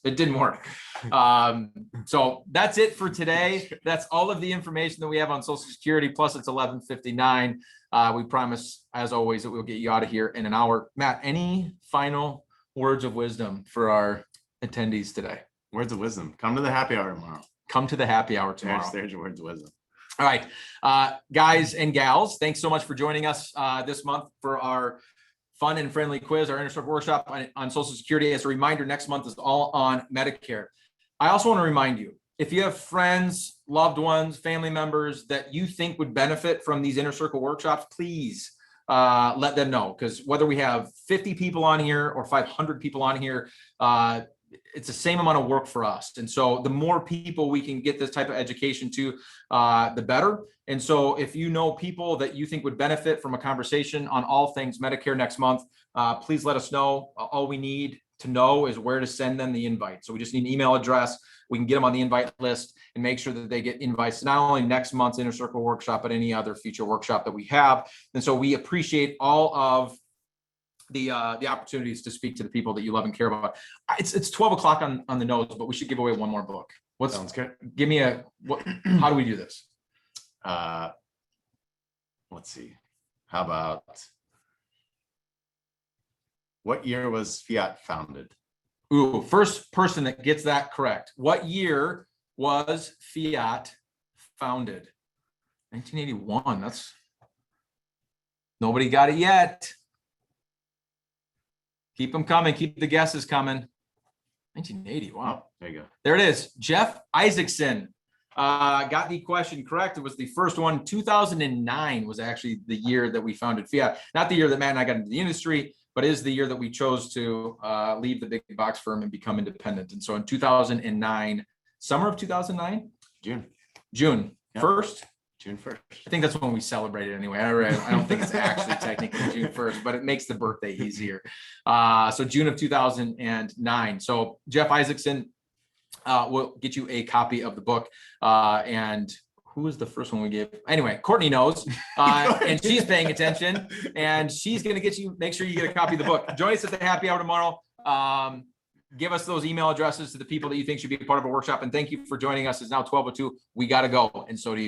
It didn't work. So that's it for today. That's all of the information that we have on Social Security, plus it's 11:59. We promise, as always, that we'll get you out of here in an hour. Matt, any final words of wisdom for our attendees today? Words of wisdom. Come to the happy hour tomorrow. Come to the happy hour tomorrow. There's your words of wisdom. All right, guys and gals, thanks so much for joining us this month for our fun and friendly quiz, our Inner Circle workshop on Social Security. As a reminder, next month is all on Medicare. I also want to remind you, if you have friends, loved ones, family members that you think would benefit from these Inner Circle workshops, please let them know. Because whether we have 50 people on here or 500 people on here, it's the same amount of work for us. And so the more people we can get this type of education to, the better. And so if you know people that you think would benefit from a conversation on all things Medicare next month, please let us know. All we need to know is where to send them the invite. So we just need an email address. We can get them on the invite list and make sure that they get invites to not only next month's Inner Circle workshop, but any other future workshop that we have. And so we appreciate all of the opportunities to speak to the people that you love and care about. It's 12 o'clock on the nose, but we should give away one more book. Sounds good. Give me how do we do this? Let's see. How about what year was Fiat founded? Ooh, first person that gets that correct. What year was Fiat founded? 1981. That's nobody got it yet. Keep them coming. Keep the guesses coming. 1980. Wow. There you go. There it is. Jeff Isaacson got the question correct. It was the first one. 2009 was actually the year that we founded Fiat. Not the year that Matt and I got into the industry, but is the year that we chose to leave the big box firm and become independent. And so in 2009, summer of 2009, June June 1st. June 1st. I think that's when we celebrated anyway. I don't think it's actually technically June 1st, but it makes the birthday easier. So June of 2009. So Jeff Isaacson will get you a copy of the book. And who was the first one we gave? Anyway, Courtney knows, and she's paying attention, and she's going to make sure you get a copy of the book. Join us at the happy hour tomorrow. Give us those email addresses to the people that you think should be a part of a workshop. And thank you for joining us. It's now 12:02. We got to go. And so do you.